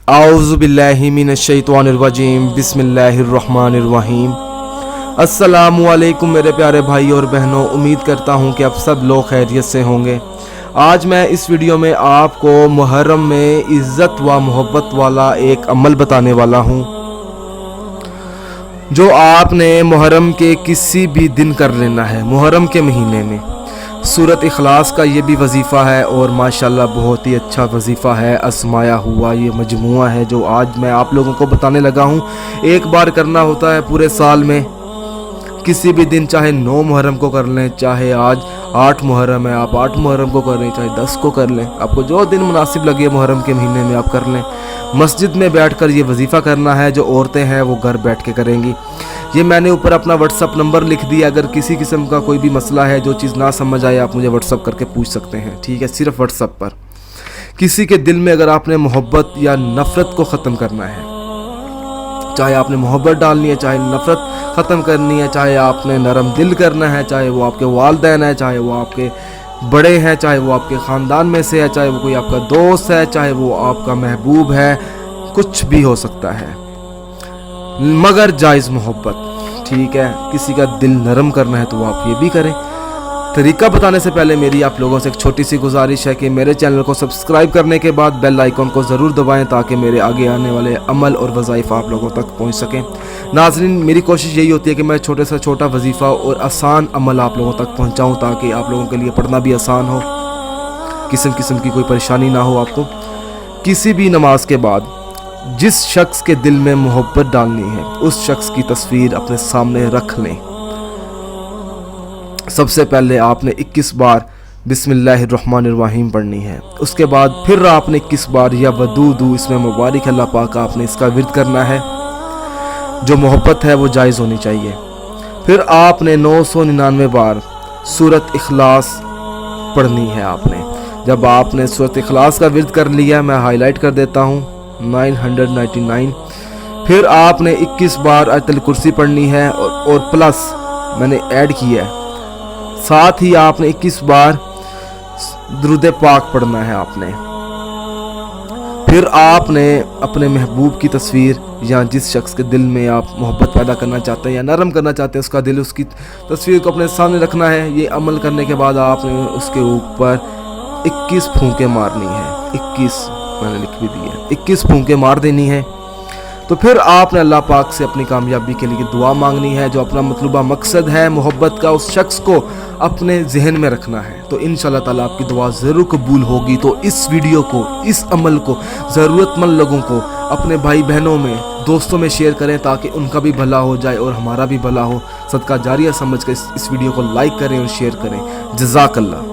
आऊज़ु बिल्लाहि मिनश्शैतानिर्रजीम बिस्मिल्लाहिर्रहमानिर्रहीम। अस्सलामु अलैकुम मेरे प्यारे भाई और बहनों, उम्मीद करता हूँ कि आप सब लोग खैरियत से होंगे। आज मैं इस वीडियो में आपको मुहर्रम में इज़्ज़त व मोहब्बत वाला एक अमल बताने वाला हूँ जो आपने मुहर्रम के किसी भी दिन कर लेना है। मुहर्रम के महीने में सूरत इखलास का ये भी वजीफ़ा है और माशाल्लाह बहुत ही अच्छा वजीफ़ा है। आज़माया हुआ ये मजमुआ है जो आज मैं आप लोगों को बताने लगा हूँ। एक बार करना होता है पूरे साल में, किसी भी दिन, चाहे 9 मुहर्रम को कर लें, चाहे आज 8 मुहर्रम है आप 8 मुहर्रम को कर लें, चाहे 10 को कर लें, आपको जो दिन मुनासिब लगे मुहर्रम के महीने में आप कर लें। मस्जिद में बैठकर ये वजीफ़ा करना है। जो औरतें हैं वो घर बैठ के करेंगी। ये मैंने ऊपर अपना व्हाट्सअप नंबर लिख दिया। अगर किसी किस्म का कोई भी मसला है, जो चीज़ ना समझ आए, आप मुझे व्हाट्सअप करके पूछ सकते हैं, ठीक है। सिर्फ व्हाट्सअप पर। किसी के दिल में अगर आपने मोहब्बत या नफ़रत को ख़त्म करना है, चाहे आपने मोहब्बत डालनी है, चाहे नफ़रत ख़त्म करनी है, चाहे आपने नरम दिल करना है, चाहे वो आपके वालिदैन है, चाहे वो आपके बड़े हैं, चाहे वो आपके ख़ानदान में से है, चाहे वो कोई आपका दोस्त है, चाहे वो आपका महबूब है, कुछ भी हो सकता है मगर जायज़ मोहब्बत, ठीक है। किसी का दिल नरम करना है तो वो आप ये भी करें। तरीका बताने से पहले मेरी आप लोगों से एक छोटी सी गुजारिश है कि मेरे चैनल को सब्सक्राइब करने के बाद बेल आइकन को ज़रूर दबाएं ताकि मेरे आगे आने वाले अमल और वज़ाइफ़ आप लोगों तक पहुंच सकें। नाज़रीन, मेरी कोशिश यही होती है कि मैं छोटे से छोटा वजीफ़ा और आसान अमल आप लोगों तक पहुंचाऊं ताकि आप लोगों के लिए पढ़ना भी आसान हो, किस्म किस्म की कोई परेशानी ना हो आपको। किसी भी नमाज के बाद जिस शख्स के दिल में मोहब्बत डालनी है उस शख्स की तस्वीर अपने सामने रख लें। सबसे पहले आपने 21 बार बिस्मिल्लाहिर्रहमानिर्रहीम पढ़नी है। उसके बाद फिर आपने 21 बार या वदूदू, इसमें मुबारक अल्लाह पाक, आपने इसका विर्द करना है। जो मोहब्बत है वो जायज़ होनी चाहिए। फिर आपने 999 बार सूरत इखलास पढ़नी है आपने। जब आपने सूरत इखलास का विर्द कर लिया, मैं हाईलाइट कर देता हूँ, 999। फिर आपने 21 बार आयतुल कुर्सी पढ़नी है और प्लस मैंने ऐड किया है, साथ ही आपने 21 बार दुरूद पाक पढ़ना है आपने। फिर आपने अपने महबूब की तस्वीर या जिस शख्स के दिल में आप मोहब्बत पैदा करना चाहते हैं या नरम करना चाहते हैं उसका दिल, उसकी तस्वीर को अपने सामने रखना है। ये अमल करने के बाद आपने उसके ऊपर 21 फूंके मारनी है। 21 मैंने लिख भी दी है, 21 फूंके मार देनी है। तो फिर आपने अल्लाह पाक से अपनी कामयाबी के लिए दुआ मांगनी है। जो अपना मतलूबा मकसद है मोहब्बत का, उस शख्स को अपने जहन में रखना है। तो इंशाअल्लाह ताला आपकी दुआ ज़रूर कबूल होगी। तो इस वीडियो को, इस अमल को ज़रूरतमंद लोगों को, अपने भाई बहनों में, दोस्तों में शेयर करें ताकि उनका भी भला हो जाए और हमारा भी भला हो। सदका जारिया समझ कर इस वीडियो को लाइक करें और शेयर करें। जज़ाकल्लाह।